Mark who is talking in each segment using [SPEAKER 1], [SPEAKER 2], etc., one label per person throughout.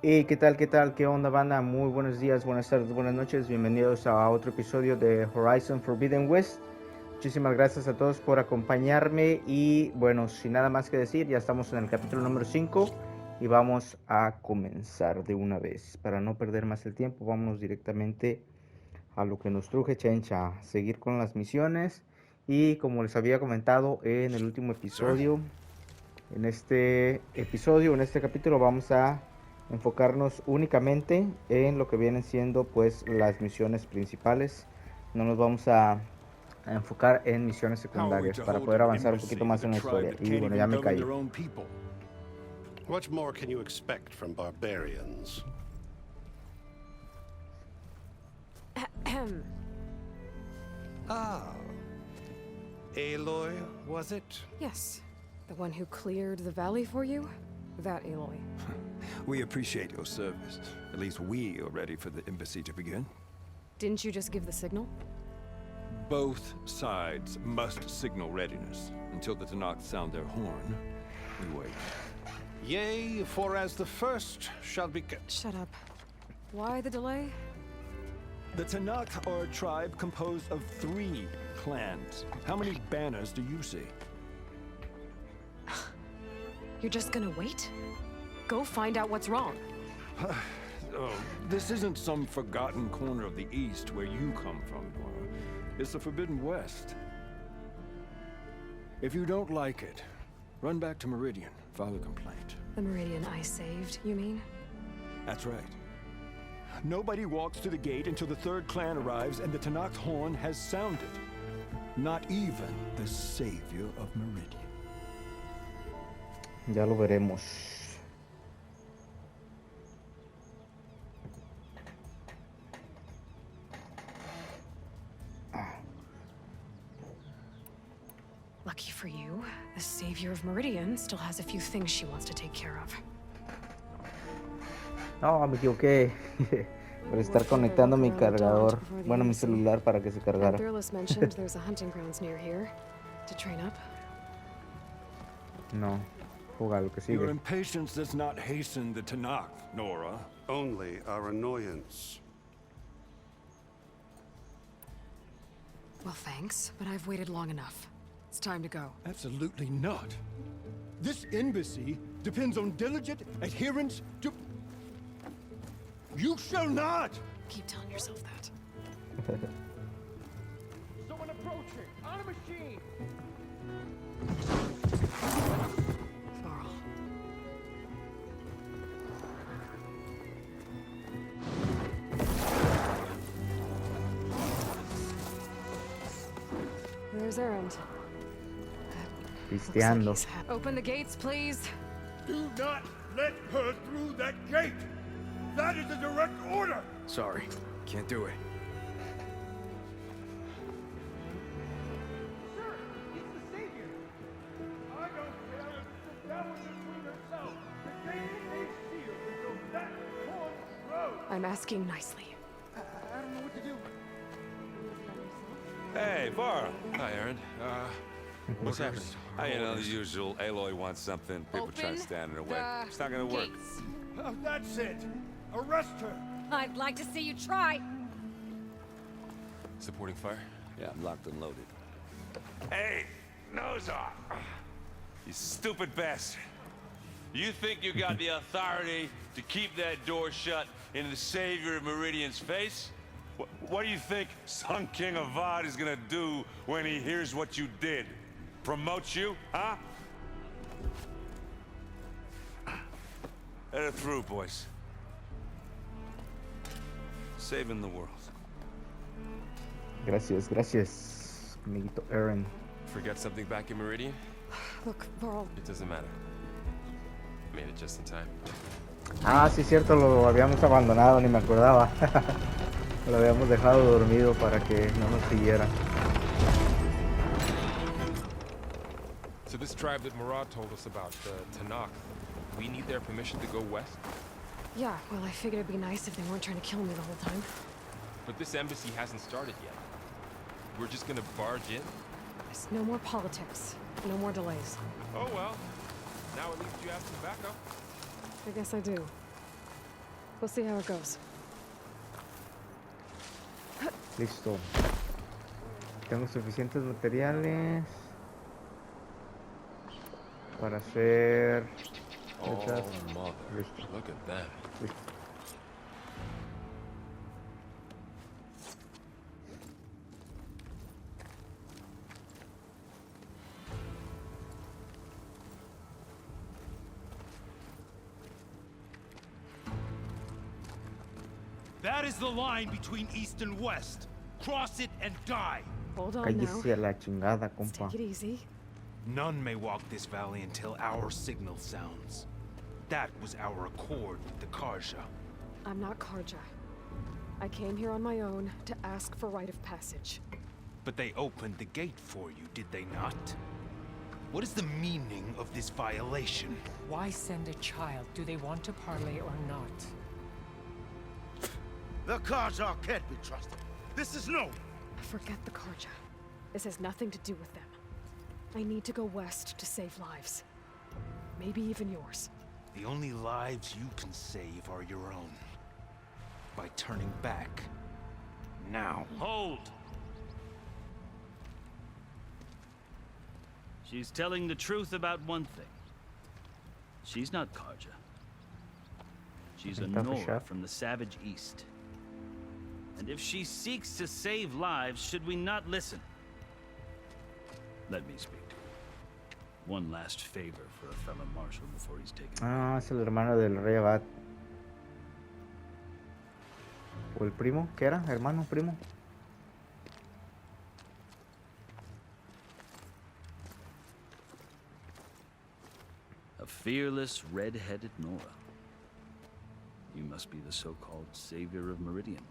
[SPEAKER 1] Hey, ¿qué tal? ¿Qué tal? ¿Qué onda, banda? Muy buenos días, buenas tardes, buenas noches. Bienvenidos a otro episodio de Horizon Forbidden West. Muchísimas gracias a todos por acompañarme y bueno, sin nada más que decir, ya estamos en el capítulo número 5 y vamos a comenzar de una vez. Para no perder más el tiempo, vámonos directamente a lo que nos truje, Chencha, seguir con las misiones. Y como les había comentado en el último episodio, en este capítulo vamos a enfocarnos únicamente en lo que vienen siendo pues las misiones principales. No nos vamos a enfocar en misiones secundarias para poder avanzar un poquito más en la historia. Y bueno, ya me callo.
[SPEAKER 2] What more can you expect from barbarians? Ah. Aloy, was it?
[SPEAKER 3] Yes. The one who cleared the valley for you? That Aloy.
[SPEAKER 4] We appreciate your service. At least we are ready for the embassy to begin.
[SPEAKER 3] Didn't you just give the signal?
[SPEAKER 4] Both sides must signal readiness. Until the Tanakh sound their horn, we wait.
[SPEAKER 2] Yea, for as the first shall be...
[SPEAKER 3] Shut up. Why the delay?
[SPEAKER 4] The Tanakh are a tribe composed of 3 clans. How many banners do you see?
[SPEAKER 3] You're just gonna wait? Go find out what's wrong.
[SPEAKER 4] Oh, this isn't some forgotten corner of the East where you come from, Dora. It's the Forbidden West. If you don't like it, run back to Meridian, file a complaint.
[SPEAKER 3] The Meridian I saved, you mean?
[SPEAKER 4] That's right. Nobody walks to the gate until the 3rd clan arrives and the Tanakh's horn has sounded. Not even the savior of Meridian.
[SPEAKER 1] Ya lo veremos.
[SPEAKER 3] Lucky for you, the savior of Meridian still has a few things she wants to take care of.
[SPEAKER 1] No, me equivoqué. Por estar conectando mi cargador. Bueno, mi celular para que se cargara.
[SPEAKER 3] Fearless mentioned there's a hunting grounds near here. To train up?
[SPEAKER 1] No. Juega lo que
[SPEAKER 4] Your
[SPEAKER 1] sigue.
[SPEAKER 4] impatience does not hasten the Tanakh, Nora.
[SPEAKER 2] Only our annoyance.
[SPEAKER 3] Well, thanks, but I've waited long enough. It's time to go.
[SPEAKER 4] Absolutely not. This embassy depends on diligent adherence to... You shall not!
[SPEAKER 3] Keep telling yourself that.
[SPEAKER 4] Someone approaching! On a machine!
[SPEAKER 3] Varl. There's Errand.
[SPEAKER 1] Pisteando.
[SPEAKER 3] Open the gates, please.
[SPEAKER 5] Do not let her through that gate! That is a direct order!
[SPEAKER 6] Sorry, can't do it.
[SPEAKER 5] Sir, it's the Savior! I don't care if the devil is between herself. The gate is sealed until that horn blows!
[SPEAKER 3] I'm asking nicely.
[SPEAKER 5] I don't know what to do.
[SPEAKER 7] Hey, Varl.
[SPEAKER 6] Hi, Aaron. What's happening?
[SPEAKER 7] You know, the usual. Aloy wants something. People try to stand in her way. It's not gonna work.
[SPEAKER 5] That's it! Arrest her!
[SPEAKER 8] I'd like to see you try.
[SPEAKER 6] Supporting fire?
[SPEAKER 7] Yeah, I'm locked and loaded. Hey, nose off! You stupid bastard. You think you got the authority to keep that door shut in the savior of Meridian's face? What do you think Sun King Avad is gonna do when he hears what you did? Promote you, huh? Let her through, boys. Saving the world.
[SPEAKER 1] Gracias, gracias, amiguito Aaron.
[SPEAKER 6] Forget something back in Meridian?
[SPEAKER 3] Look, Varl.
[SPEAKER 6] It doesn't matter. Made it just in time.
[SPEAKER 1] Ah, sí, cierto, lo habíamos abandonado, ni me acordaba. Lo habíamos dejado dormido para que no nos siguiera.
[SPEAKER 9] So this tribe that Murad told us about, the Tanakh, we need their permission to go west?
[SPEAKER 3] Yeah, well, I figured it'd be nice if they weren't trying to kill me the whole time.
[SPEAKER 9] But this embassy hasn't started yet. We're just gonna barge in?
[SPEAKER 3] There's no more politics. No more delays.
[SPEAKER 9] Oh well. Now at least you have some backup.
[SPEAKER 3] I guess I do. We'll see how it goes.
[SPEAKER 1] Listo. Tengo suficientes materiales para hacer...
[SPEAKER 6] Oh,
[SPEAKER 1] Listo.
[SPEAKER 6] mother. Look at that.
[SPEAKER 1] Listo.
[SPEAKER 5] That is the line between East and West. Cross it and die.
[SPEAKER 3] Hold on now.
[SPEAKER 1] Cállese a la chingada, compa.
[SPEAKER 3] Take it easy.
[SPEAKER 5] None may walk this valley until our signal sounds. That was our accord with the Karja.
[SPEAKER 3] I'm not Karja. I came here on my own to ask for rite of passage.
[SPEAKER 5] But they opened the gate for you, did they not? What is the meaning of this violation?
[SPEAKER 10] Why send a child? Do they want to parley or not?
[SPEAKER 5] The Karja can't be trusted. This is no.
[SPEAKER 3] Forget the Karja. This has nothing to do with them. I need to go west to save lives. Maybe even yours.
[SPEAKER 5] The only lives you can save are your own. By turning back. Now.
[SPEAKER 11] Hold! She's telling the truth about one thing. She's not Karja. She's a Nora from the savage east. And if she seeks to save lives, should we not listen? Let me speak to her. One last favor for a fellow marshal before he's taken.
[SPEAKER 1] Ah, es el hermano del rey Abad. ¿O el primo? ¿Qué era? ¿Hermano? ¿Primo?
[SPEAKER 11] A fearless, red-headed Nora. You must be the so-called savior of Meridian.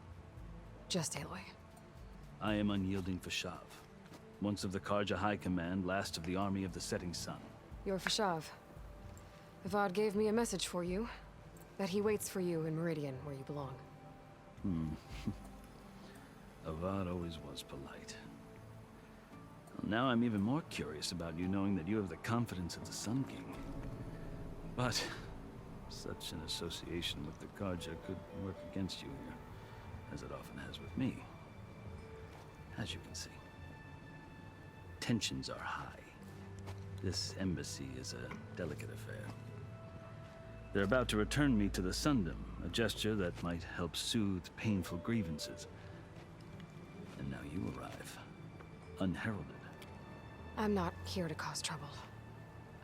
[SPEAKER 3] Just Aloy.
[SPEAKER 11] I am unyielding Fashav. Once of the Karja High Command, last of the army of the setting sun.
[SPEAKER 3] You're Fashav. Avad gave me a message for you. That he waits for you in Meridian, where you belong.
[SPEAKER 11] Avad always was polite. Well, now I'm even more curious about you knowing that you have the confidence of the Sun King. But such an association with the Karja could work against you here, as it often has with me. As you can see, tensions are high. This embassy is a delicate affair. They're about to return me to the Sundom, a gesture that might help soothe painful grievances. And now you arrive, unheralded.
[SPEAKER 3] I'm not here to cause trouble.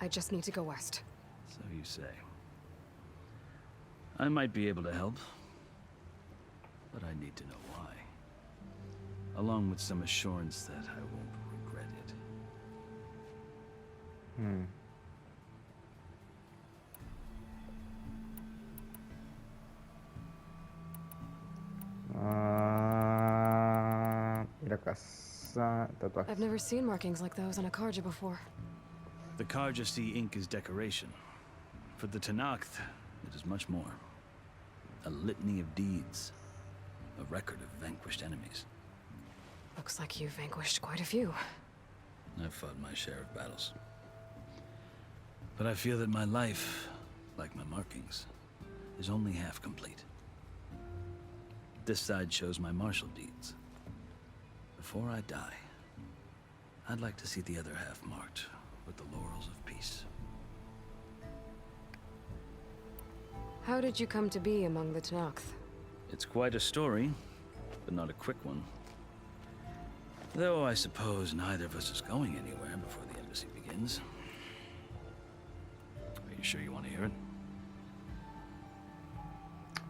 [SPEAKER 3] I just need to go west.
[SPEAKER 11] So you say. I might be able to help, but I need to know why. Along with some assurance that I won't regret it.
[SPEAKER 1] Mira casa, tatuajes.
[SPEAKER 3] I've never seen markings like those on a Karja before.
[SPEAKER 11] The Karja see ink as decoration. For the Tanakh, it is much more. A litany of deeds. A record of vanquished enemies.
[SPEAKER 3] Looks like you've vanquished quite a few.
[SPEAKER 11] I've fought my share of battles. But I feel that my life, like my markings, is only half complete. This side shows my martial deeds. Before I die, I'd like to see the other half marked with the laurels of peace.
[SPEAKER 3] How did you come to be among the Tanakh?
[SPEAKER 11] It's quite a story, but not a quick one. Though I suppose neither of us is going anywhere before the embassy begins. Are you sure you want to hear it?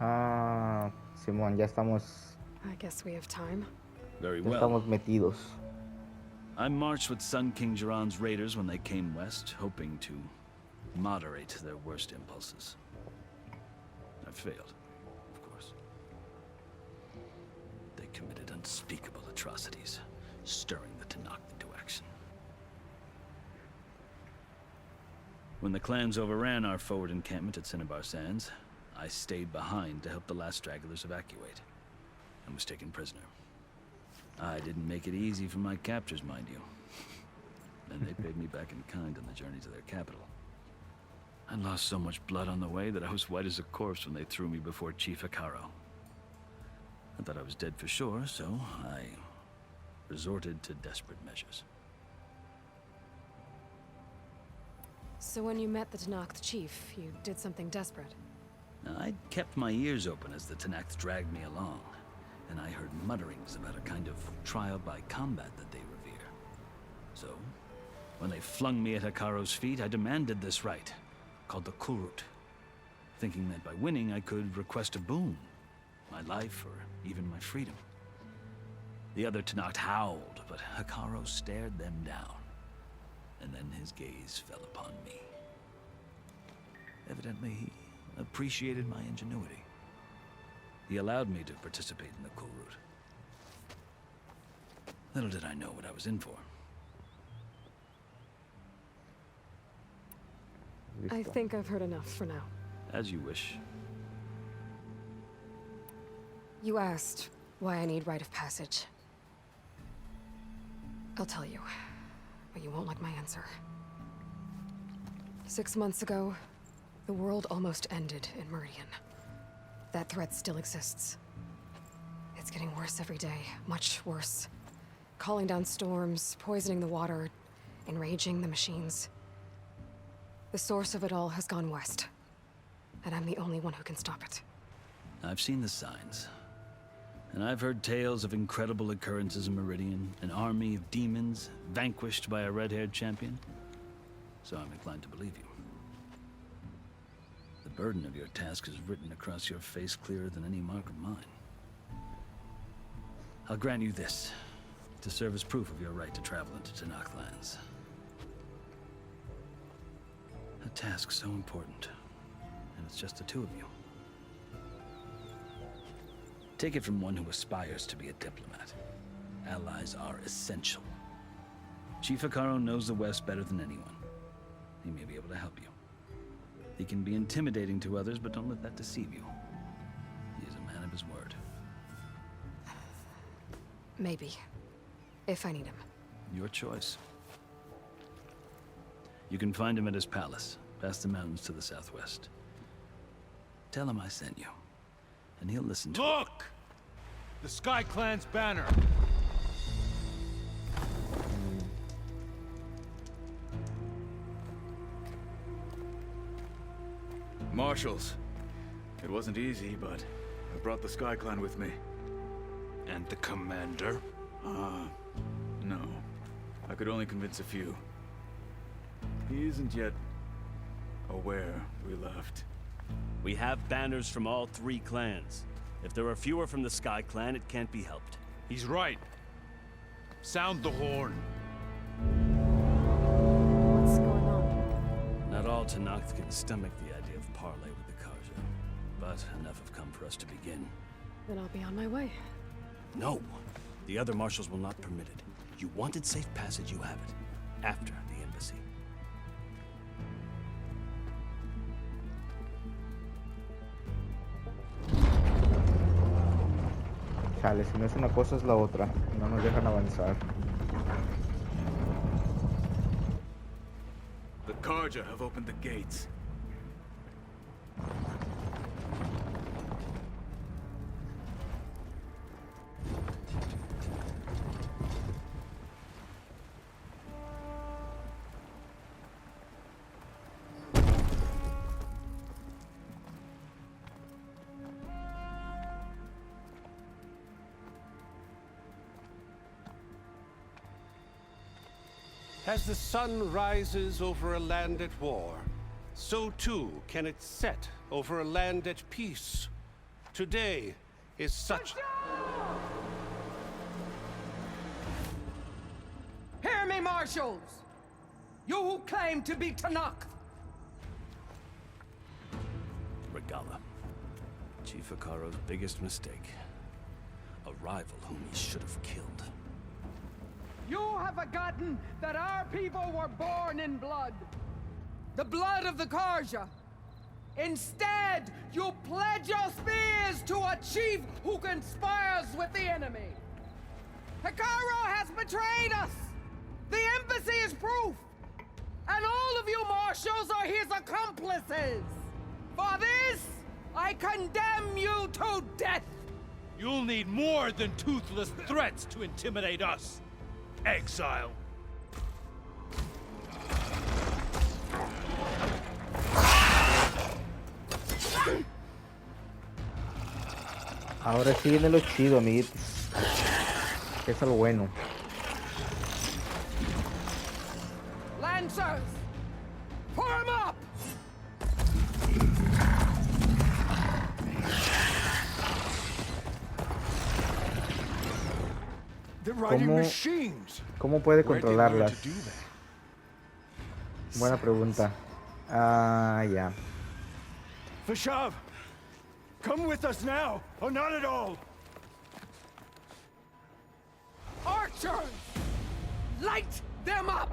[SPEAKER 1] Ah, Simón, ya estamos,
[SPEAKER 3] I guess we have time.
[SPEAKER 11] Very
[SPEAKER 1] ya
[SPEAKER 11] well.
[SPEAKER 1] estamos metidos.
[SPEAKER 11] I marched with Sun King Jiran's raiders when they came west, hoping to moderate their worst impulses. I failed, of course. They committed unspeakable atrocities, stirring the Tanakh into action. When the clans overran our forward encampment at Cinnabar Sands, I stayed behind to help the last stragglers evacuate, and was taken prisoner. I didn't make it easy for my captors, mind you. And they paid me back in kind on the journey to their capital. I lost so much blood on the way that I was white as a corpse when they threw me before Chief Hikaru. I thought I was dead for sure, so I resorted to desperate measures.
[SPEAKER 3] So when you met the Tanakh chief, you did something desperate?
[SPEAKER 11] I'd kept my ears open as the Tanakh dragged me along, and I heard mutterings about a kind of trial by combat that they revere. So, when they flung me at Hikaru's feet, I demanded this rite, called the Kurut, thinking that by winning I could request a boon, my life or even my freedom. The other Tanakh howled, but Hikaru stared them down, and then his gaze fell upon me. Evidently, he appreciated my ingenuity. He allowed me to participate in the Kurut. Little did I know what I was in for.
[SPEAKER 3] I think I've heard enough for now.
[SPEAKER 11] As you wish.
[SPEAKER 3] You asked why I need rite of passage. I'll tell you, but you won't like my answer. 6 months ago, the world almost ended in Meridian. That threat still exists. It's getting worse every day, much worse. Calling down storms, poisoning the water, enraging the machines. The source of it all has gone west, and I'm the only one who can stop it.
[SPEAKER 11] I've seen the signs. And I've heard tales of incredible occurrences in Meridian, an army of demons vanquished by a red-haired champion. So I'm inclined to believe you. The burden of your task is written across your face clearer than any mark of mine. I'll grant you this, to serve as proof of your right to travel into Tanakh lands. A task so important, and it's just the two of you. Take it from one who aspires to be a diplomat. Allies are essential. Chief Hikaru knows the West better than anyone. He may be able to help you. He can be intimidating to others, but don't let that deceive you. He is a man of his word.
[SPEAKER 3] Maybe. If I need him.
[SPEAKER 11] Your choice. You can find him at his palace, past the mountains to the southwest. Tell him I sent you, and he'll listen to
[SPEAKER 5] Look! The Sky Clan's banner!
[SPEAKER 12] Marshals. It wasn't easy, but I brought the Sky Clan with me.
[SPEAKER 5] And the commander?
[SPEAKER 12] No. I could only convince a few. He isn't yet aware we left.
[SPEAKER 13] We have banners from all 3 clans. If there are fewer from the Sky Clan, it can't be helped.
[SPEAKER 5] He's right. Sound the horn.
[SPEAKER 3] What's going on?
[SPEAKER 11] Not all Tanakh can stomach the idea of parley with the Karja, but enough have come for us to begin.
[SPEAKER 3] Then I'll be on my way.
[SPEAKER 13] No! The other marshals will not permit it. You wanted safe passage, you have it. After the embassy.
[SPEAKER 1] Chale, si no es una cosa es la otra. No nos dejan avanzar.
[SPEAKER 12] The Karja have opened the gates.
[SPEAKER 2] As the sun rises over a land at war, so too can it set over a land at peace. Today is such...
[SPEAKER 14] Hear me, marshals! You who claim to be Tanakh!
[SPEAKER 13] Regala. Chief Hikaru's biggest mistake. A rival whom he should have killed.
[SPEAKER 14] You have forgotten that our people were born in blood. The blood of the Karja. Instead, you pledge your spears to a chief who conspires with the enemy. Hikaru has betrayed us! The embassy is proof! And all of you marshals are his accomplices! For this, I condemn you to death!
[SPEAKER 5] You'll need more than toothless threats to intimidate us, exile.
[SPEAKER 1] Ahora sí viene lo chido, amiguitos. Es lo bueno.
[SPEAKER 14] Lancers! Form up!
[SPEAKER 1] ¿Cómo puede controlarlas? Buena pregunta. Ah, ya.
[SPEAKER 4] Vashav, come with us now, or not at all.
[SPEAKER 14] Archers! Light them up!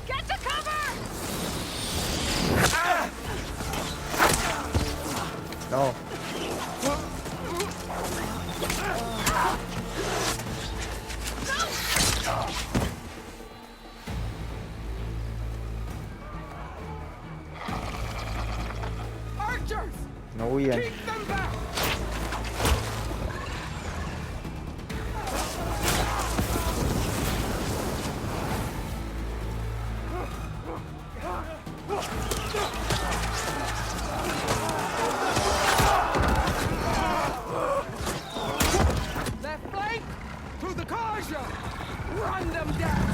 [SPEAKER 8] Get to cover!
[SPEAKER 14] Ah!
[SPEAKER 1] No.
[SPEAKER 14] Archers!
[SPEAKER 1] No huyan.
[SPEAKER 14] Keep them back! Left flank! To the Karja! Run them down!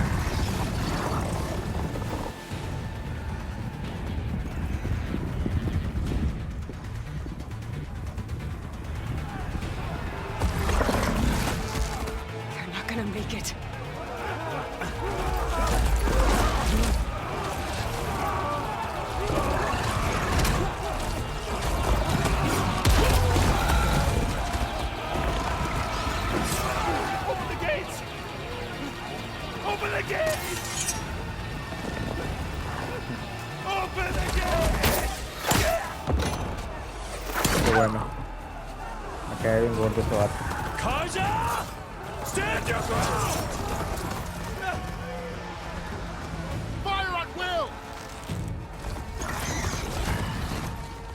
[SPEAKER 3] They're not gonna make it.
[SPEAKER 5] Open the gates! Open the gates! Open the gates!
[SPEAKER 1] Qué bueno. Me cae bien gordo este vato.
[SPEAKER 5] Kaja! Stand your ground! Fire at will!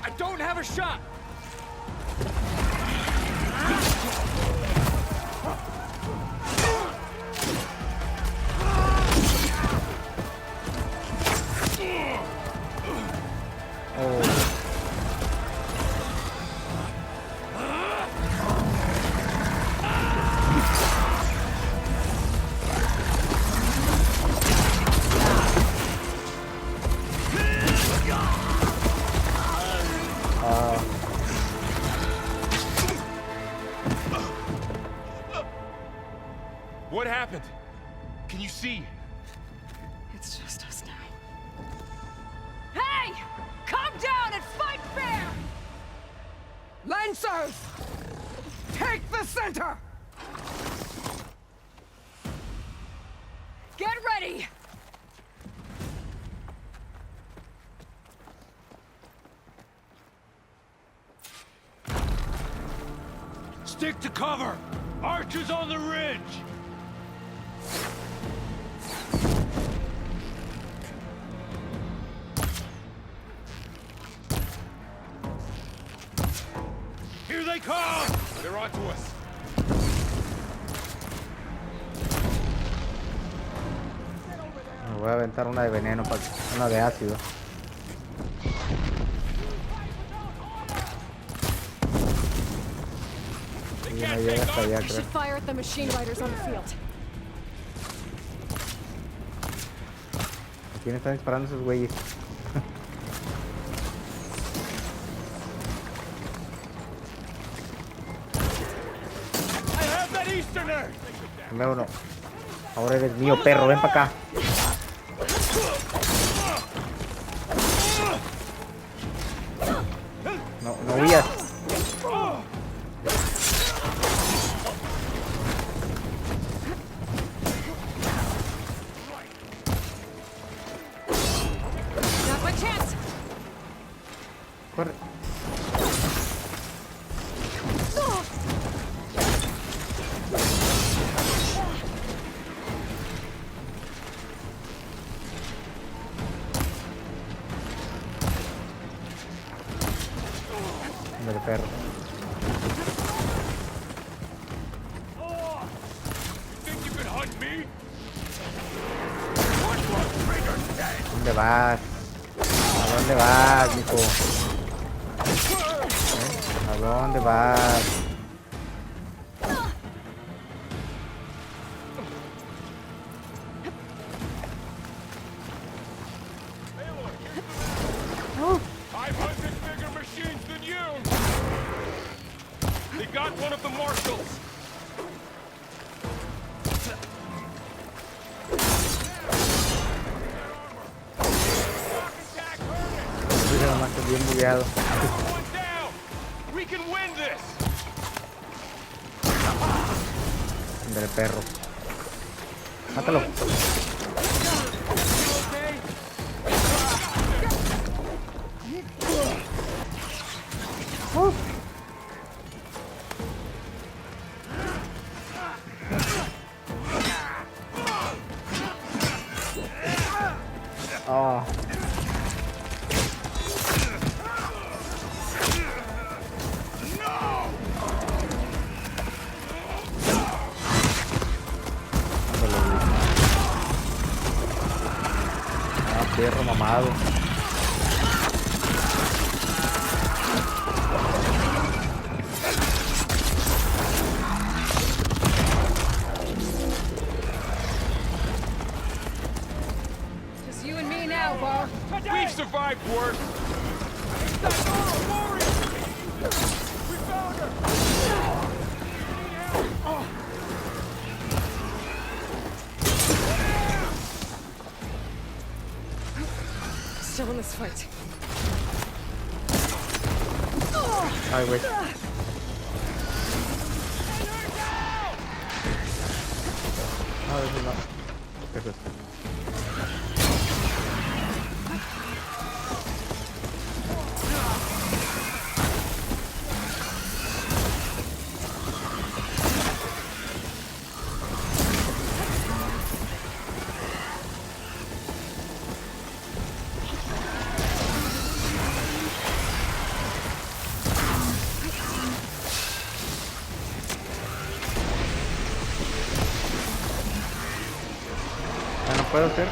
[SPEAKER 5] I don't have a shot!
[SPEAKER 9] What happened? Can you see?
[SPEAKER 3] It's just us now.
[SPEAKER 8] Hey! Calm down and fight fair!
[SPEAKER 14] Lancers! Take the center!
[SPEAKER 8] Get ready!
[SPEAKER 5] Stick to cover! Archers on the ridge! Here they come!
[SPEAKER 9] They're onto us.
[SPEAKER 1] Me voy a aventar una de veneno, una de ácido. Y no llega hasta allá,
[SPEAKER 3] We
[SPEAKER 1] creo.
[SPEAKER 3] should fire at the machine riders on the field.
[SPEAKER 1] ¿A quién están disparando esos güeyes?
[SPEAKER 5] I have that Easterner!
[SPEAKER 1] Dame uno. Ahora eres mío, perro. Ven para acá. No, no huyas.
[SPEAKER 3] Not my chance.
[SPEAKER 1] Corre. Del perro. ¿Dónde vas? ¿A dónde vas, mijo? ¿A dónde vas?
[SPEAKER 9] One of the marshals.
[SPEAKER 1] Bien bugueado.
[SPEAKER 9] We can win this.
[SPEAKER 1] Del perro. Mátalo. Oh. Perro mamado.
[SPEAKER 8] Just you and me now, Bar.
[SPEAKER 9] We've survived worse.
[SPEAKER 5] We found her!
[SPEAKER 3] Still in this fight.
[SPEAKER 1] Ay, güey. No, eso no. Eso es. ¿No puedo hacer?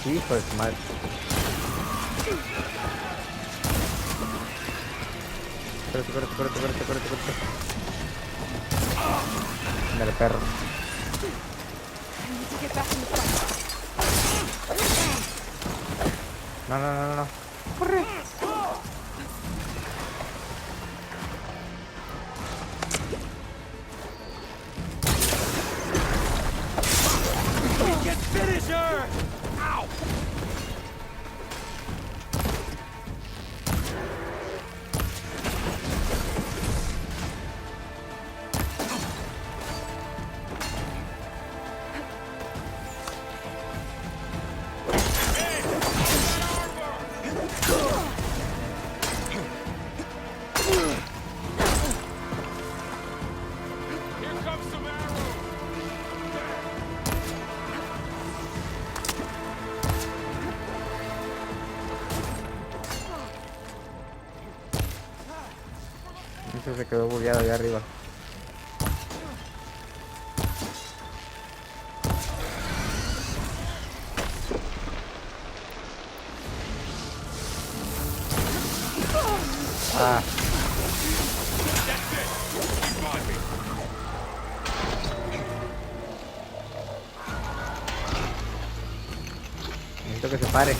[SPEAKER 1] Sí. Hijo de su madre. Espérate. Dale, perro. No. Corre.
[SPEAKER 5] Finish her! Ow!
[SPEAKER 1] Eso se quedó bugueado allá arriba. Ah. Necesito que se pare.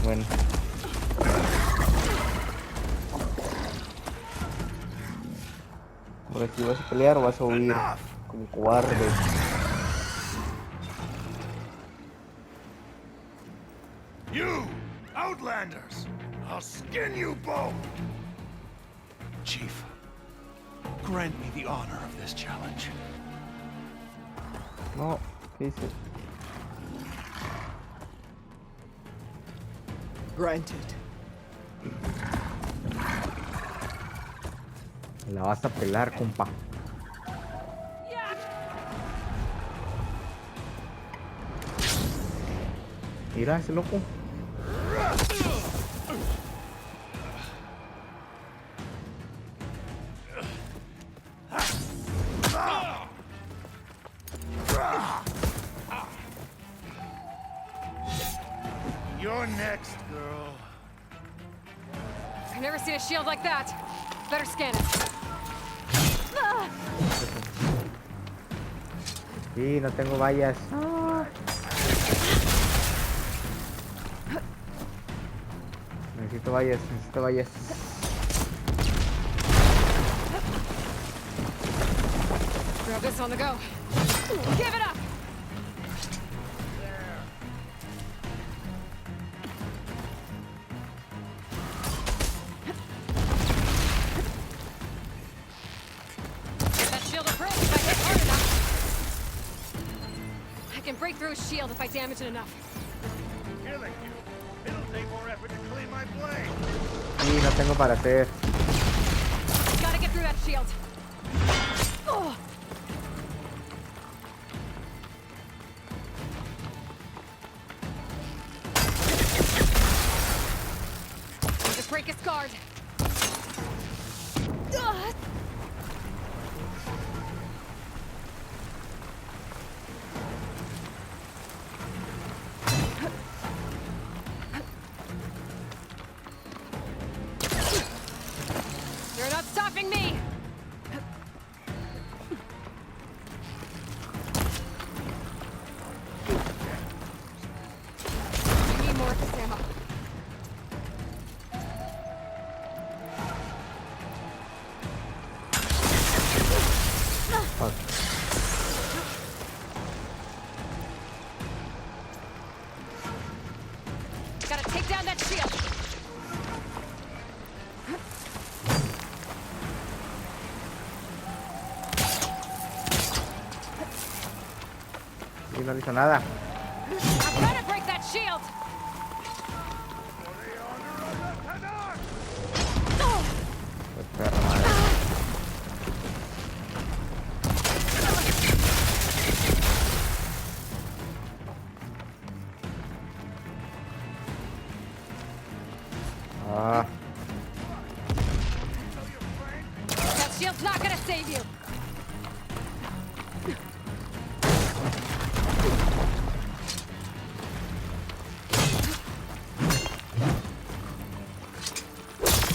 [SPEAKER 1] Bueno. Por aquí, ¿vas a pelear o vas a huir? Como cobarde.
[SPEAKER 5] You, Outlanders! I'll skin you both! Chief, grant me the honor of this challenge.
[SPEAKER 1] No, ¿qué hice?
[SPEAKER 14] Granted.
[SPEAKER 1] La vas a pelar, compa. Mira ese loco.
[SPEAKER 5] You're next, girl.
[SPEAKER 3] I've never seen a shield like that. Better scan it.
[SPEAKER 1] Sí, no tengo vallas. Necesito vallas, necesito vallas.
[SPEAKER 3] Grab this on the go. Give it up! That shield will break if I hit hard enough. I can break through a shield if I damage it enough.
[SPEAKER 5] Killing you. It'll take more effort to clean my blade.
[SPEAKER 1] Sí, no tengo para hacer.
[SPEAKER 3] Gotta get through that shield. Oh. Just break its guard. You're not stopping me! I need more of this ammo.
[SPEAKER 1] Fuck.
[SPEAKER 3] Gotta take down that shield!
[SPEAKER 1] Sí, no hizo nada.
[SPEAKER 3] I've gotta break that shield!
[SPEAKER 1] Pues perra madre. Ah,
[SPEAKER 3] That shield's not gonna save you!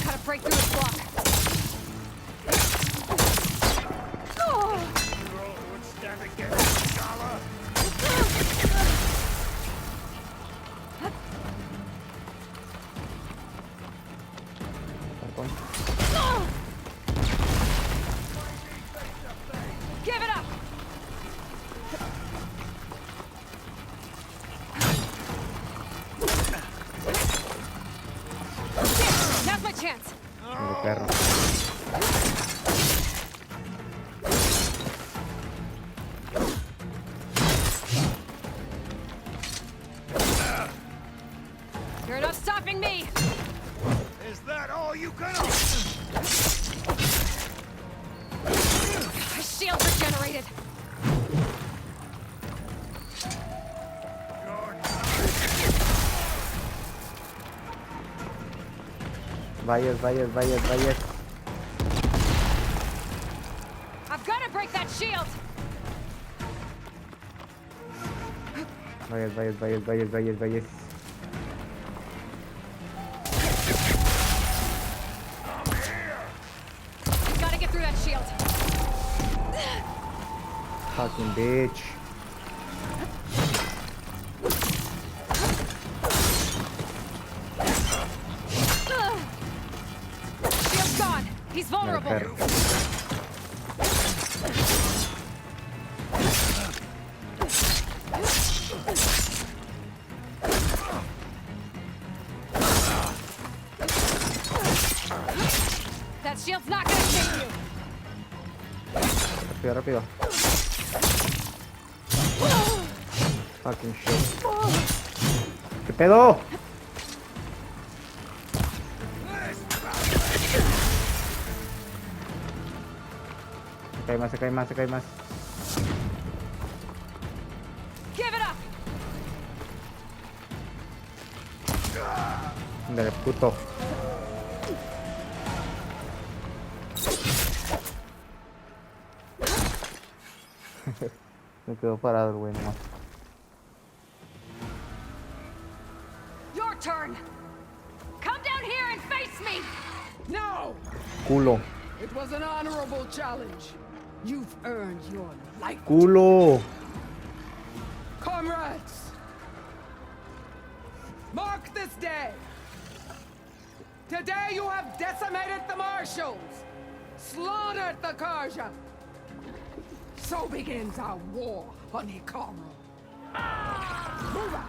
[SPEAKER 3] Gotta break through this block. Oh.
[SPEAKER 5] Girl who would stand against Gala.
[SPEAKER 3] Give it up! Now's my chance!
[SPEAKER 1] el perro.
[SPEAKER 3] You're not stopping me!
[SPEAKER 5] Is that all you can offer?
[SPEAKER 3] My shield's regenerated!
[SPEAKER 1] Vallas, vallas, vallas, vallas.
[SPEAKER 3] I've gotta break that shield!
[SPEAKER 1] Vallas, vallas, vallas, vallas, vallas, vallas.
[SPEAKER 3] Gotta get through that shield!
[SPEAKER 1] Fucking bitch.
[SPEAKER 3] Shield's gone! He's vulnerable!
[SPEAKER 1] Perro.
[SPEAKER 3] That shield's not gonna save you!
[SPEAKER 1] Rápido, rápido. Fucking shit. ¿Qué pedo? Acá hay más, acá hay más, acá hay más.
[SPEAKER 8] Give it up.
[SPEAKER 1] Dale, puto. Me quedo parado el güey nomás.
[SPEAKER 8] Your turn. Come down here and face me.
[SPEAKER 14] No!
[SPEAKER 1] Culo.
[SPEAKER 14] It was an honorable challenge. You've earned your life.
[SPEAKER 1] Culo.
[SPEAKER 14] Comrades! Mark this day. Today you have decimated the marshals, slaughtered the Karja. So begins our war on Hikaru. Move out!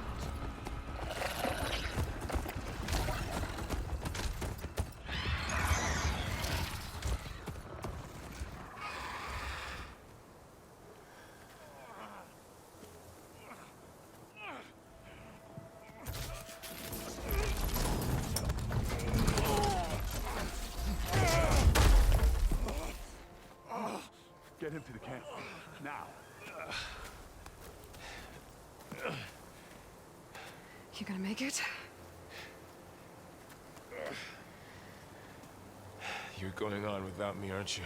[SPEAKER 5] Get him to the camp. Now.
[SPEAKER 3] You gonna make it?
[SPEAKER 9] You're going on without me, aren't you?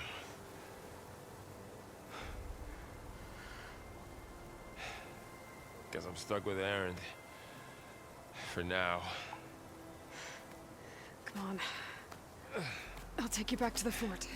[SPEAKER 9] Guess I'm stuck with Aaron. For now.
[SPEAKER 3] Come on. I'll take you back to the fort.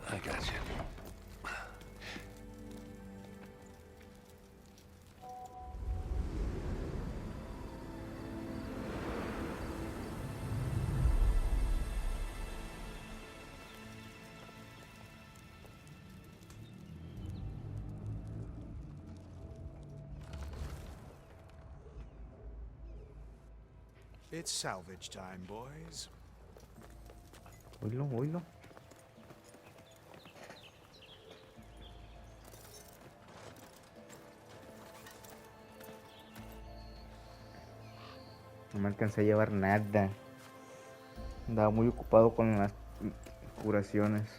[SPEAKER 9] I got you.
[SPEAKER 15] It's salvage time, boys.
[SPEAKER 1] Oílo, oílo. No me alcancé a llevar nada. Andaba muy ocupado con las curaciones.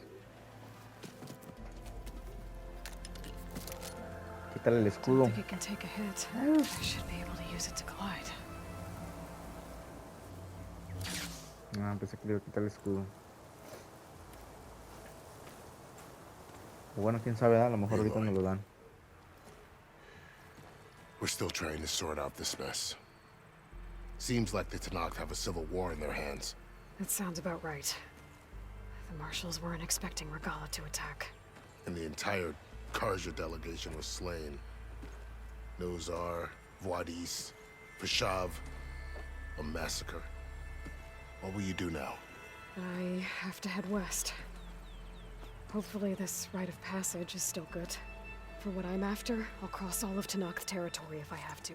[SPEAKER 1] Quítale el escudo.
[SPEAKER 3] Don't think it can take a hit. I should be able to use it to glide.
[SPEAKER 1] Ah, pensé que le iba a quitar el escudo. O bueno, quién sabe, a lo mejor ahorita me lo dan.
[SPEAKER 16] We're still trying to sort out this mess. Seems like the Tanakh have a civil war in their hands.
[SPEAKER 3] That sounds about right. The marshals weren't expecting Regala to attack.
[SPEAKER 16] And the entire Karja delegation was slain. Nozar, Voidis, Vashav, a massacre. What will you do now?
[SPEAKER 3] I have to head west. Hopefully this rite of passage is still good. For what I'm after, I'll cross all of Tanakh's territory if I have to.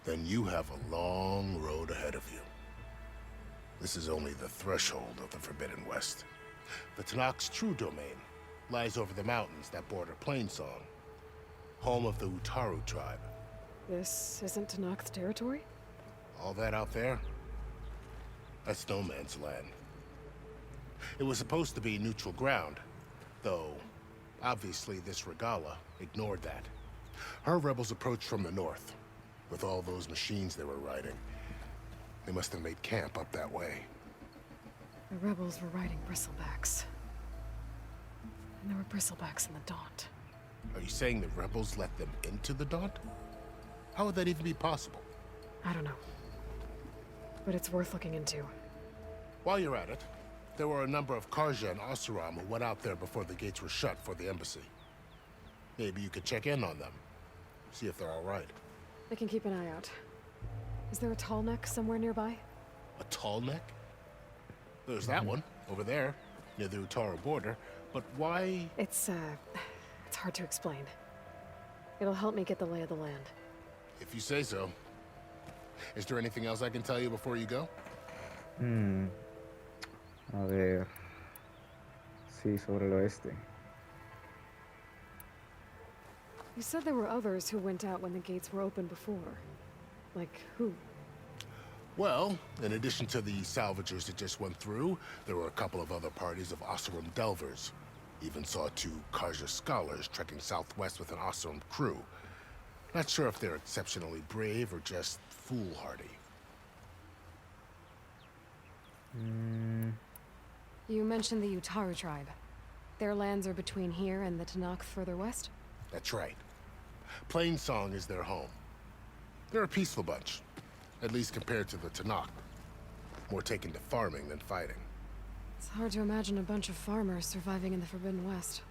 [SPEAKER 16] Then you have a long road ahead of you. This is only the threshold of the Forbidden West. The Tanakh's true domain lies over the mountains that border Plainsong, home of the Utaru tribe.
[SPEAKER 3] This isn't Tanakh's territory?
[SPEAKER 16] All that out there? That's no man's land. It was supposed to be neutral ground, though obviously this Regala ignored that. Her rebels approached from the north, with all those machines they were riding. They must have made camp up that way.
[SPEAKER 3] The rebels were riding bristlebacks. And there were bristlebacks in the Daunt.
[SPEAKER 16] Are you saying the rebels let them into the Daunt? How would that even be possible?
[SPEAKER 3] I don't know. But it's worth looking into.
[SPEAKER 16] While you're at it, there were a number of Karja and Oseram who went out there before the gates were shut for the embassy. Maybe you could check in on them. See if they're all right.
[SPEAKER 3] I can keep an eye out. Is there a tall neck somewhere nearby?
[SPEAKER 16] A tall neck? There's that one, over there, near the Utaru border. But why?
[SPEAKER 3] It's hard to explain. It'll help me get the lay of the land.
[SPEAKER 16] If you say so. Is there anything else I can tell you before you go?
[SPEAKER 1] Mm, a ver. Sí, sobre el oeste.
[SPEAKER 3] You said there were others who went out when the gates were open before. Like who?
[SPEAKER 16] Well, in addition to the salvagers that just went through, there were a couple of other parties of Oseram delvers. Even saw 2 Karja scholars trekking southwest with an Oseram crew. Not sure if they're exceptionally brave or just foolhardy.
[SPEAKER 3] You mentioned the Utaru tribe. Their lands are between here and the Tanakh further west?
[SPEAKER 16] That's right. Plainsong is their home. They're a peaceful bunch, at least compared to the Tanakh. More taken to farming than fighting.
[SPEAKER 3] It's hard to imagine a bunch of farmers surviving in the Forbidden West.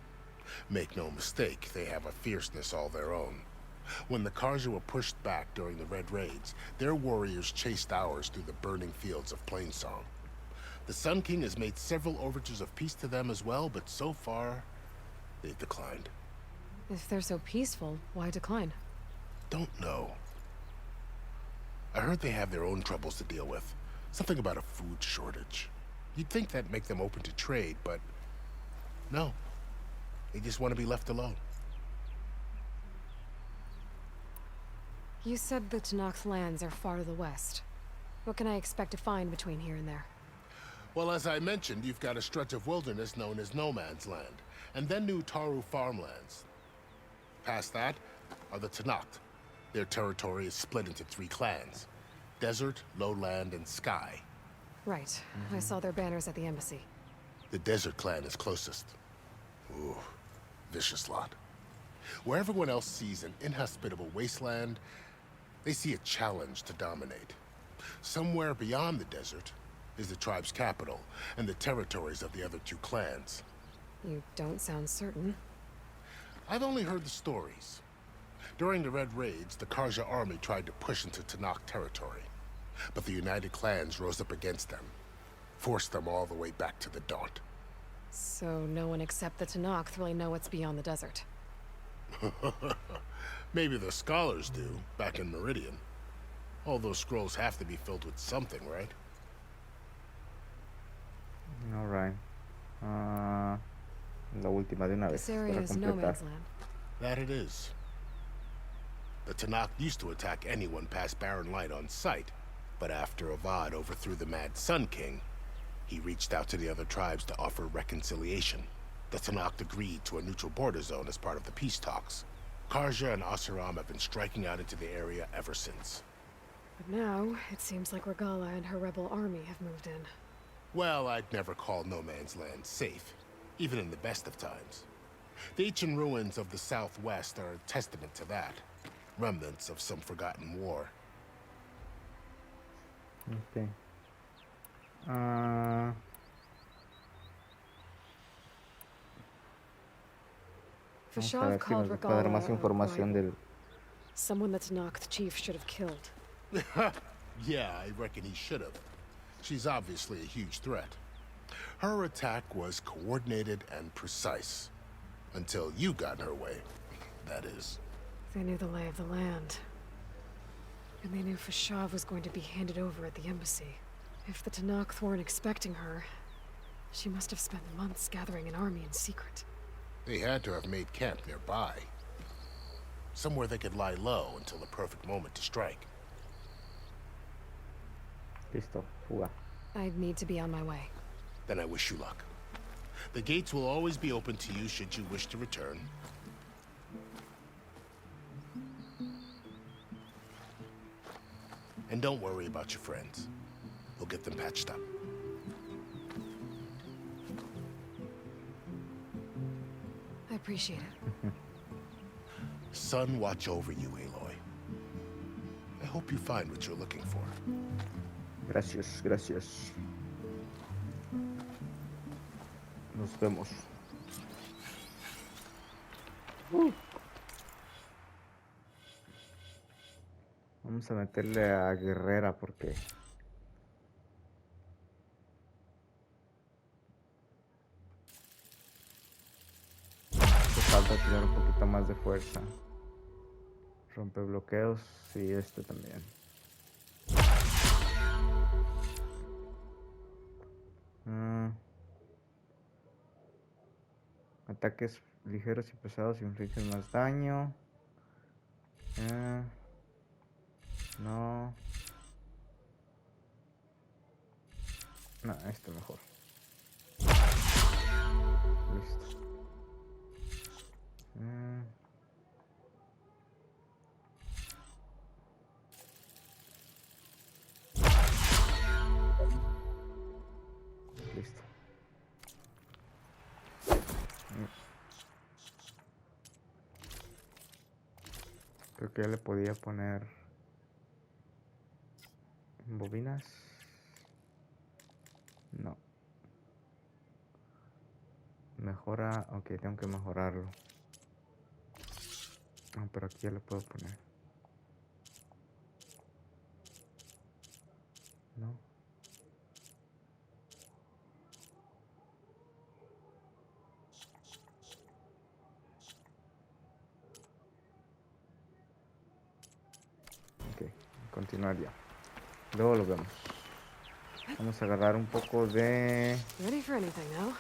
[SPEAKER 16] Make no mistake, they have a fierceness all their own. When the Karja were pushed back during the Red Raids, their warriors chased ours through the burning fields of Plainsong. The Sun King has made several overtures of peace to them as well, but so far, they've declined.
[SPEAKER 3] If they're so peaceful, why decline?
[SPEAKER 16] Don't know. I heard they have their own troubles to deal with. Something about a food shortage. You'd think that'd make them open to trade, but no. They just want to be left alone.
[SPEAKER 3] You said the Tanakh's lands are far to the west. What can I expect to find between here and there?
[SPEAKER 16] Well, as I mentioned, you've got a stretch of wilderness known as No Man's Land, and then new Taru farmlands. Past that are the Tanakh. Their territory is split into 3 clans: Desert, Lowland, and Sky.
[SPEAKER 3] Right. I saw their banners at the embassy.
[SPEAKER 16] The Desert clan is closest. Ooh, vicious lot. Where everyone else sees an inhospitable wasteland, they see a challenge to dominate. Somewhere beyond the desert is the tribe's capital and the territories of the other 2 clans.
[SPEAKER 3] You don't sound certain.
[SPEAKER 16] I've only heard the stories. During the Red Raids, the Karja army tried to push into Tanakh territory, but the United Clans rose up against them, forced them all the way back to the Daunt.
[SPEAKER 3] So no one except the Tanakh really know what's beyond the desert.
[SPEAKER 16] Maybe the scholars do, back in Meridian. All those scrolls have to be filled with something, right?
[SPEAKER 1] All right. La última de una vez.
[SPEAKER 3] This area
[SPEAKER 1] Para
[SPEAKER 3] is no
[SPEAKER 1] completar.
[SPEAKER 3] man's land.
[SPEAKER 16] That it is. The Tanakh used to attack anyone past Barren Light on sight, but after Avad overthrew the Mad Sun King, he reached out to the other tribes to offer reconciliation. The Tanakh agreed to a neutral border zone as part of the peace talks. Karja and Oseram have been striking out into the area ever since.
[SPEAKER 3] But now, it seems like Regala and her rebel army have moved in.
[SPEAKER 16] Well, I'd never call No Man's Land safe, even in the best of times. The ancient ruins of the Southwest are a testament to that. Remnants of some forgotten war.
[SPEAKER 1] Okay. Vamos a ver
[SPEAKER 3] Fashav
[SPEAKER 1] si
[SPEAKER 3] called
[SPEAKER 1] nos puede dar más
[SPEAKER 3] Regala
[SPEAKER 1] información del...
[SPEAKER 3] someone the Tanakh chief should have killed.
[SPEAKER 16] Yeah, I reckon he should have. She's obviously a huge threat. Her attack was coordinated and precise. Until you got in her way, that is.
[SPEAKER 3] They knew the lay of the land. And they knew Fashav was going to be handed over at the embassy. If the Tanakh weren't expecting her, she must have spent months gathering an army in secret.
[SPEAKER 16] They had to have made camp nearby. Somewhere they could lie low until the perfect moment to strike.
[SPEAKER 1] Listo, fuga.
[SPEAKER 3] I'd need to be on my way.
[SPEAKER 16] Then I wish you luck. The gates will always be open to you should you wish to return. And don't worry about your friends. We'll get them patched up.
[SPEAKER 3] I appreciate it.
[SPEAKER 16] Sun watch over you, Aloy. I hope you find what you're looking for.
[SPEAKER 1] Gracias, gracias. Nos vemos. Vamos a meterle a Guerrera porque... hace falta tener un poquito más de fuerza. Rompe bloqueos y este también. Ataques ligeros y pesados infligen más daño. No. No, esto mejor. Listo. Listo. Creo que ya le podía poner bobinas. No. Mejora. Ok, tengo que mejorarlo. Ah, pero aquí ya le puedo poner. No. Ok, continuar ya. Luego lo vemos. Vamos a agarrar un poco de
[SPEAKER 3] Ready for anything now?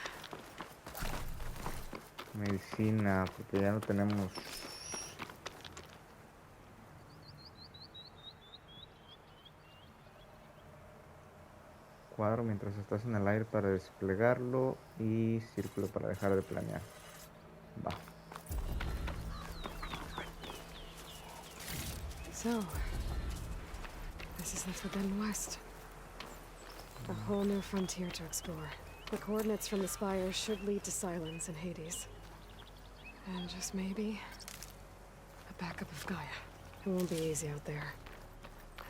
[SPEAKER 1] medicina, porque ya no tenemos. Cuadro mientras estás en el aire para desplegarlo y círculo para dejar de planear. Va.
[SPEAKER 3] So, this is the Forbidden West. A whole new frontier to explore. The coordinates from the spire should lead to Silence and Hades. And just maybe, a backup of Gaia. It won't be easy out there.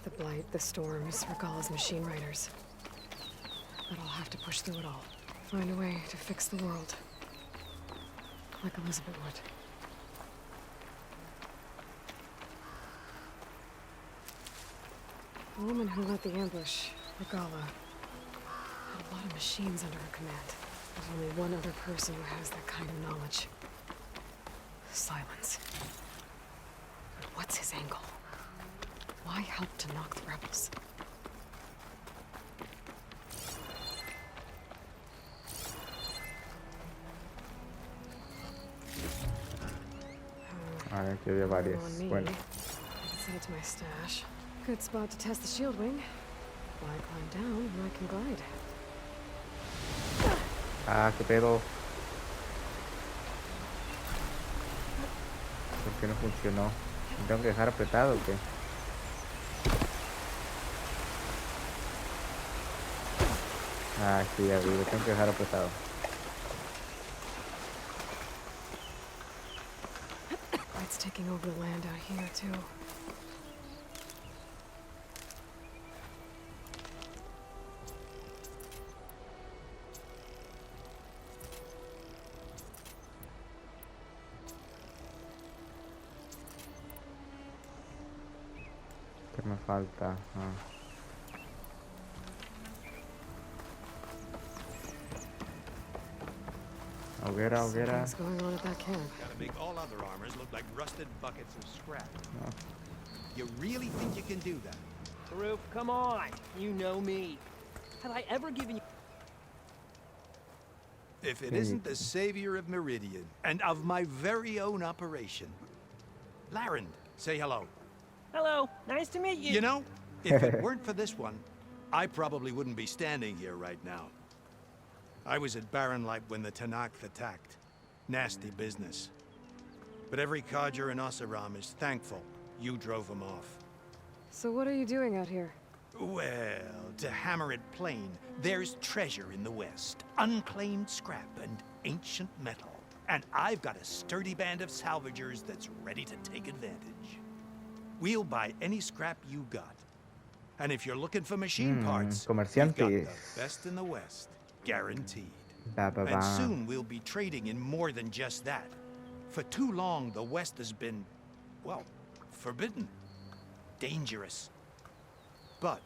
[SPEAKER 3] The Blight, the Storms, Regalla's machine riders. But I'll have to push through it all. Find a way to fix the world. Like Elizabeth would. The woman who led the ambush, Regalla, had a lot of machines under her command. There's only one other person who has that kind of knowledge. Silence. But what's his angle? Why help to knock the rebels?
[SPEAKER 1] Aquí había varias. Bueno.
[SPEAKER 3] Send it to my stash. Good spot to test the shield wing. Why climb down when I can glide?
[SPEAKER 1] Ah, qué pedo. ¿Por qué no funcionó? ¿Me tengo que dejar apretado o qué? Ah, sí, ya vi, lo tengo que dejar apretado.
[SPEAKER 3] It's taking over the land out here, too.
[SPEAKER 1] ¿Qué me falta? Hoguera, hoguera.
[SPEAKER 3] Something's going on at that camp.
[SPEAKER 15] Gotta make all other armors look like rusted buckets of scrap. You really think you can do that?
[SPEAKER 17] Roof, come on. You know me. Have I ever given you...
[SPEAKER 15] If it isn't the savior of Meridian, and of my very own operation. Larend, say hello.
[SPEAKER 17] Hello, nice to meet you.
[SPEAKER 15] You know, if it weren't for this one, I probably wouldn't be standing here right now. I was at Barren Light when the Tanakh attacked. Nasty business. But every codger in Oseram is thankful you drove them off.
[SPEAKER 3] So what are you doing out here?
[SPEAKER 15] Well, to hammer it plain, there's treasure in the West. Unclaimed scrap and ancient metal. And I've got a sturdy band of salvagers that's ready to take advantage. We'll buy any scrap you got. And if you're looking for machine parts, we've got the best in the West. Guaranteed. And soon we'll be trading in more than just that. For too long, the West has been, well, forbidden. Dangerous. But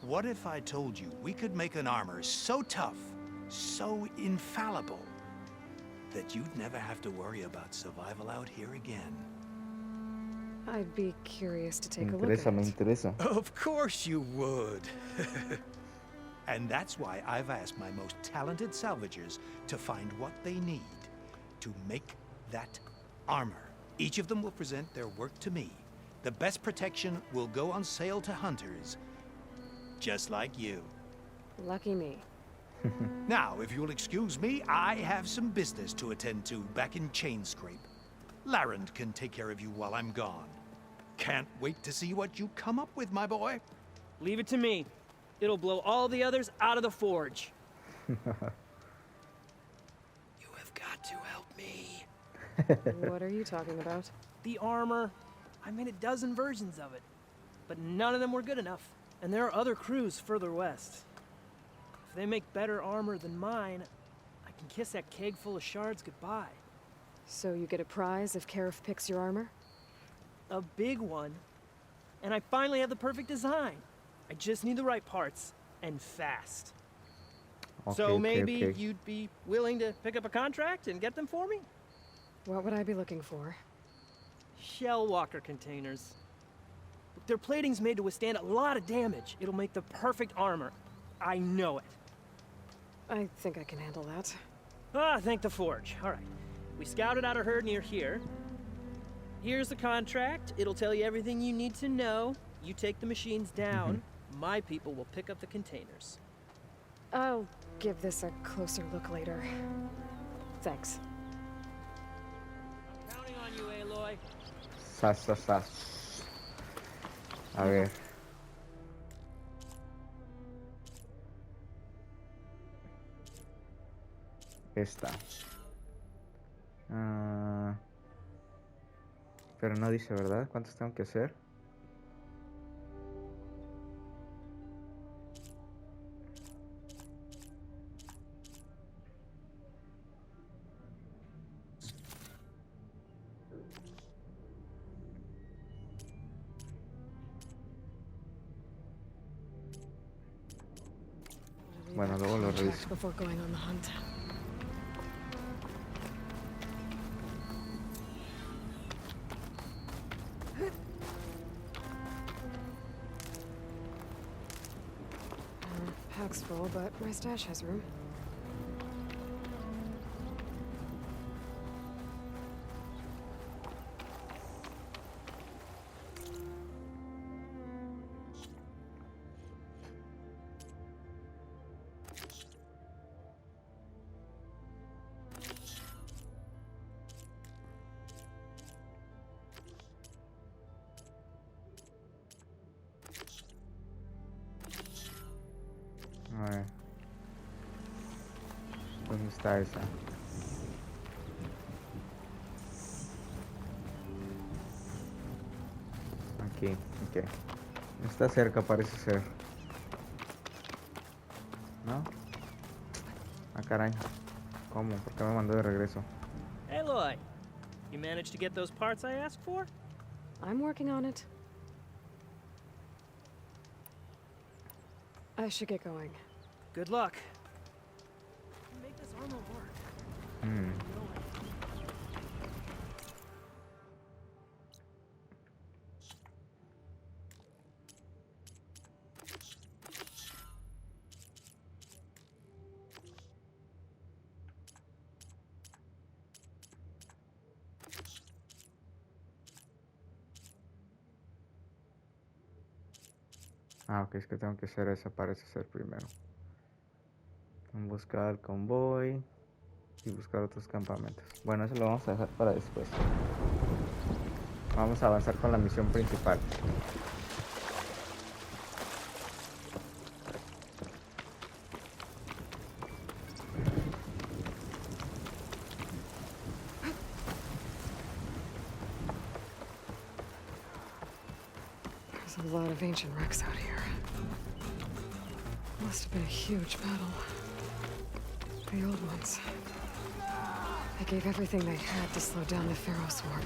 [SPEAKER 15] what if I told you we could make an armor so tough, so infallible, that you'd never have to worry about survival out here again?
[SPEAKER 3] I'd be curious to take a look at it.
[SPEAKER 1] Me interesa.
[SPEAKER 15] Of course you would. And that's why I've asked my most talented salvagers to find what they need to make that armor. Each of them will present their work to me. The best protection will go on sale to hunters, just like you.
[SPEAKER 3] Lucky me.
[SPEAKER 15] Now, if you'll excuse me, I have some business to attend to back in Chainscrape. Larend can take care of you while I'm gone. Can't wait to see what you come up with, my boy.
[SPEAKER 17] Leave it to me. It'll blow all the others out of the forge. You have got to help me.
[SPEAKER 3] What are you talking about?
[SPEAKER 17] The armor. I made a dozen versions of it, but none of them were good enough. And there are other crews further west. If they make better armor than mine, I can kiss that keg full of shards goodbye.
[SPEAKER 3] So you get a prize if Karif picks your armor?
[SPEAKER 17] A big one. And I finally have the perfect design. I just need the right parts, and fast. So maybe you'd be willing to pick up a contract and get them for me?
[SPEAKER 3] What would I be looking for?
[SPEAKER 17] Shell walker containers. Their plating's made to withstand a lot of damage. It'll make the perfect armor. I know it.
[SPEAKER 3] I think I can handle that.
[SPEAKER 17] Ah, thank the forge. All right. We scouted out a herd near here. Here's the contract. It'll tell you everything you need to know. You take the machines down. My people will pick up the containers.
[SPEAKER 3] I'll give this a closer look later. Thanks.
[SPEAKER 17] Counting on you, Aloy.
[SPEAKER 1] Sas. A ver. Esta. Pero no dice, ¿verdad? ¿Cuántos tengo que hacer? Bueno, luego lo reviso.
[SPEAKER 3] Before going on the hunt. Pack's full, but my stash has room.
[SPEAKER 1] A ver. ¿Dónde está esa? Aquí, ok. Está cerca, parece ser. ¿No? Ah, caray. ¿Cómo? ¿Por qué me mandó de regreso?
[SPEAKER 17] Aloy, you managed to get those parts I asked for?
[SPEAKER 3] I'm working on it. I should get going.
[SPEAKER 17] Good luck. Make this armor work.
[SPEAKER 1] Ah, ok, es que tengo que hacer esa, parece ser primero. Buscar el convoy y buscar otros campamentos. Bueno, eso lo vamos a dejar para después. Vamos a avanzar con la misión principal.
[SPEAKER 3] There's a lot of ancient wrecks out here. Must have been a huge battle. The old ones. They gave everything they had to slow down the Pharaoh swarm.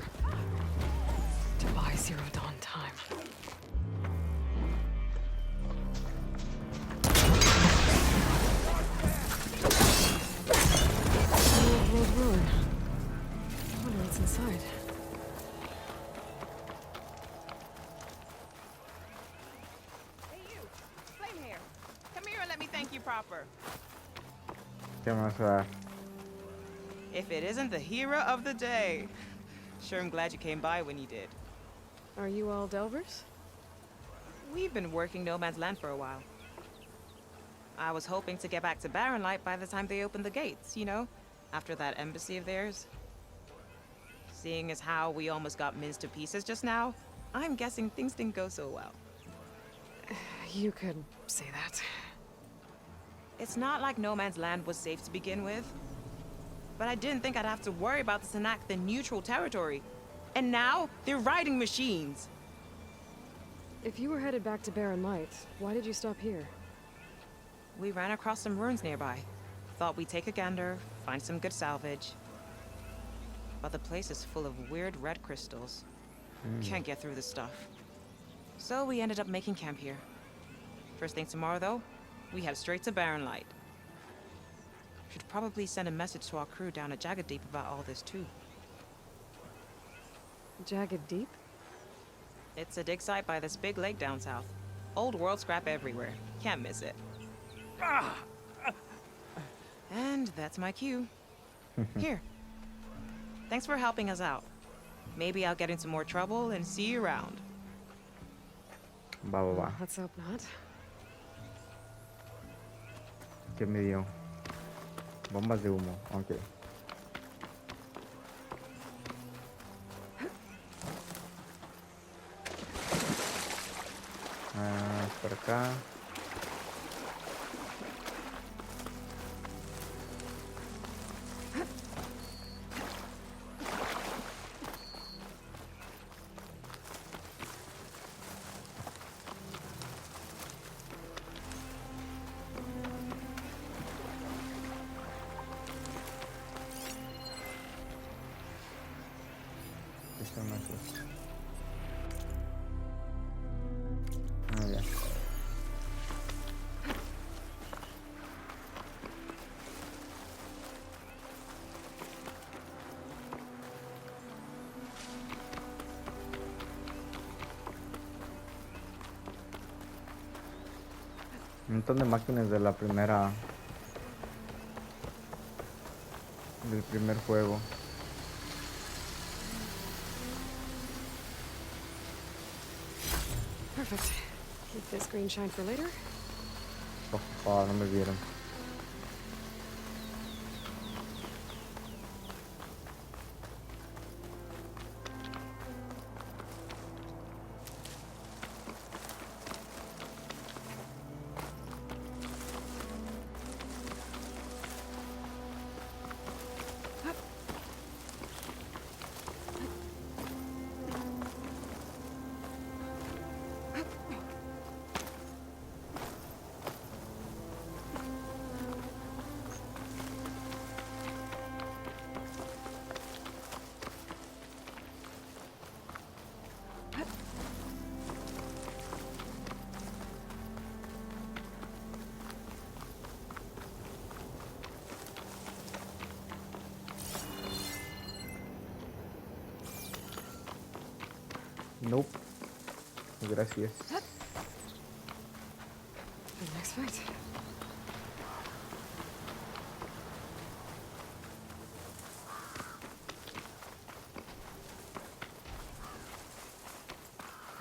[SPEAKER 3] To buy Zero Dawn time. Old world ruin. I wonder what's inside.
[SPEAKER 1] ¿Qué más va a dar?
[SPEAKER 18] If it isn't the hero of the day. Sure, I'm glad you came by when you did.
[SPEAKER 3] Are you all Delvers?
[SPEAKER 18] We've been working No Man's Land for a while. I was hoping to get back to Barren Light by the time they opened the gates, you know? After that embassy of theirs. Seeing as how we almost got minced to pieces just now, I'm guessing things didn't go so well.
[SPEAKER 3] You could say that.
[SPEAKER 18] It's not like No Man's Land was safe to begin with. But I didn't think I'd have to worry about the Tanakh, the neutral territory. And now, they're riding machines.
[SPEAKER 3] If you were headed back to Barren Light, why did you stop here?
[SPEAKER 18] We ran across some ruins nearby. Thought we'd take a gander, find some good salvage. But the place is full of weird red crystals. Can't get through this stuff. So we ended up making camp here. First thing tomorrow, though, we head straight to Barren Light. Should probably send a message to our crew down at Jagged Deep about all this, too.
[SPEAKER 3] Jagged Deep?
[SPEAKER 18] It's a dig site by this big lake down south. Old world scrap everywhere. Can't miss it. And that's my cue. Here. Thanks for helping us out. Maybe I'll get into more trouble and see you around.
[SPEAKER 1] Va, va, va.
[SPEAKER 3] Let's hope not.
[SPEAKER 1] ¿Qué me dio? Bombas de humo. Ok. Por acá. ¿Qué son esos? Ah, ya. Un montón de máquinas de la primera... del primer juego.
[SPEAKER 3] Perfect. Keep this green shine for later.
[SPEAKER 1] Oh, no me vieron. Nope. Gracias.
[SPEAKER 3] The next fight.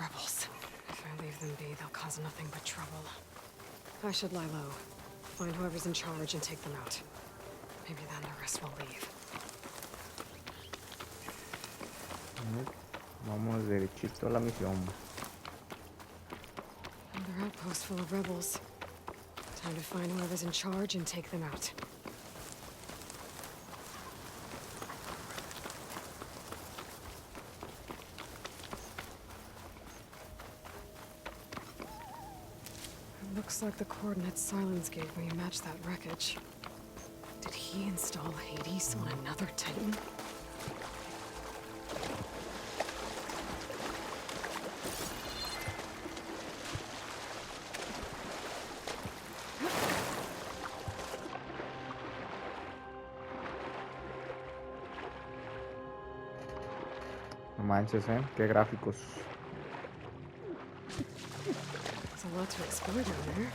[SPEAKER 3] Rebels. If I leave them be, they'll cause nothing but trouble. I should lie low. Find whoever's in charge and take them out. Maybe then the rest will leave.
[SPEAKER 1] Vamos derechito a la misión.
[SPEAKER 3] Another outpost full of rebels. Time to find whoever's in charge and take them out. It looks like the coordinates Silence gave me match that wreckage. Did he install Hades on another Titan?
[SPEAKER 1] No manches, qué gráficos.
[SPEAKER 3] There's a lot to explore down there. I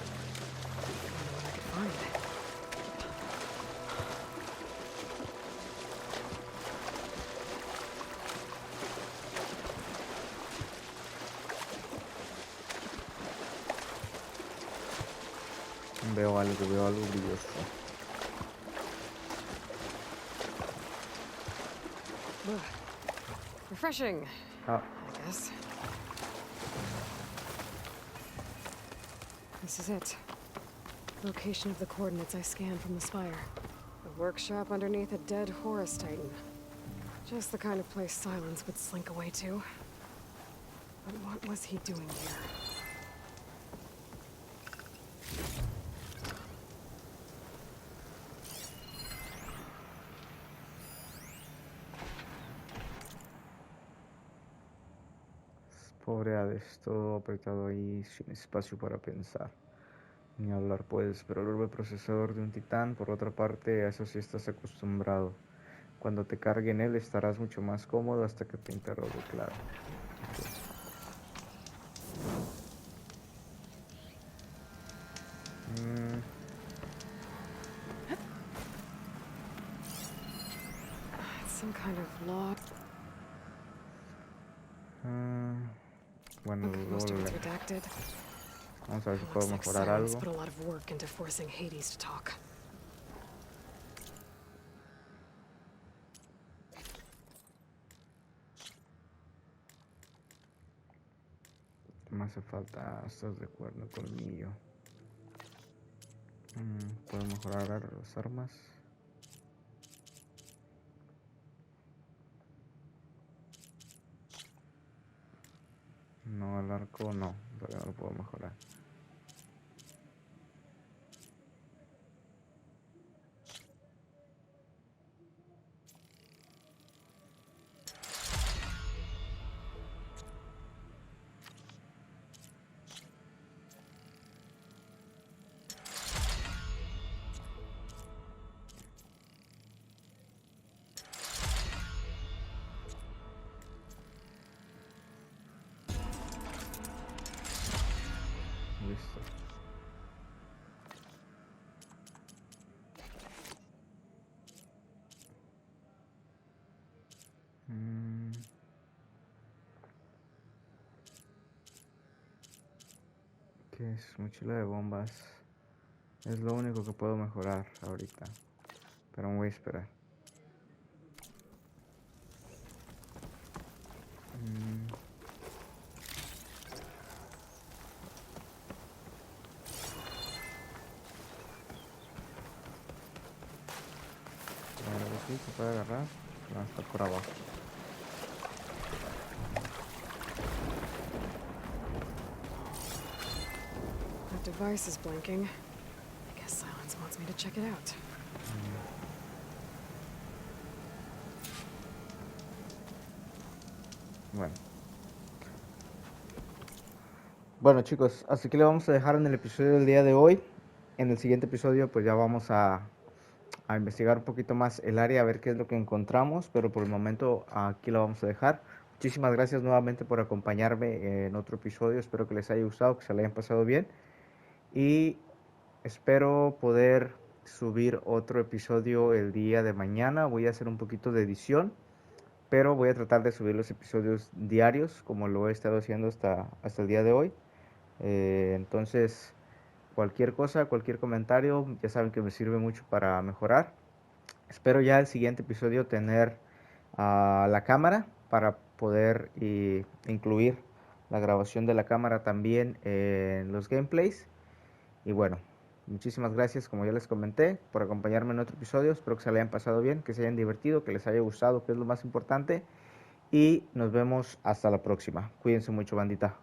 [SPEAKER 3] wonder what I could find.
[SPEAKER 1] Veo algo brilloso.
[SPEAKER 3] Ugh. Refreshing,
[SPEAKER 1] Ah,
[SPEAKER 3] I guess. This is it. Location of the coordinates I scanned from the spire. A workshop underneath a dead Horus Titan. Just the kind of place Silence would slink away to. But what was he doing here?
[SPEAKER 1] Pobre Hades, todo apretado ahí, sin espacio para pensar. Ni hablar puedes, pero el orbe procesador de un titán, por otra parte, a eso sí estás acostumbrado. Cuando te cargue en él estarás mucho más cómodo hasta que te interrogue, claro.
[SPEAKER 3] Some kind of log.
[SPEAKER 1] Bueno,
[SPEAKER 3] Most of
[SPEAKER 1] luego
[SPEAKER 3] it's redacted.
[SPEAKER 1] vamos a ver si
[SPEAKER 3] It
[SPEAKER 1] puedo
[SPEAKER 3] looks like
[SPEAKER 1] mejorar
[SPEAKER 3] Silence
[SPEAKER 1] algo.
[SPEAKER 3] put a lot of work into forcing Hades to talk.
[SPEAKER 1] Me hace falta astas de cuerno, colmillo. Puedo mejorar las armas. No, el arco no, todavía no lo puedo mejorar. Listo. ¿Qué es? Mochila de bombas. Es lo único que puedo mejorar ahorita. Pero me voy a esperar. Algo sí se puede agarrar. No, está por abajo.
[SPEAKER 3] That device is blinking. I guess Silence wants me to check it out.
[SPEAKER 1] Bueno chicos, así que le vamos a dejar en el episodio del día de hoy. En el siguiente episodio pues ya vamos a investigar un poquito más el área, a ver qué es lo que encontramos, pero por el momento aquí lo vamos a dejar. Muchísimas gracias nuevamente por acompañarme en otro episodio, espero que les haya gustado, que se le hayan pasado bien y espero poder subir otro episodio el día de mañana. Voy a hacer un poquito de edición, pero voy a tratar de subir los episodios diarios como lo he estado haciendo hasta el día de hoy. Entonces cualquier cosa, cualquier comentario, ya saben que me sirve mucho para mejorar. Espero ya el siguiente episodio tener la cámara para poder incluir la grabación de la cámara también en los gameplays. Y bueno, muchísimas gracias, como ya les comenté, por acompañarme en otro episodio. Espero que se le hayan pasado bien, que se hayan divertido, que les haya gustado, que es lo más importante. Y nos vemos hasta la próxima. Cuídense mucho, bandita.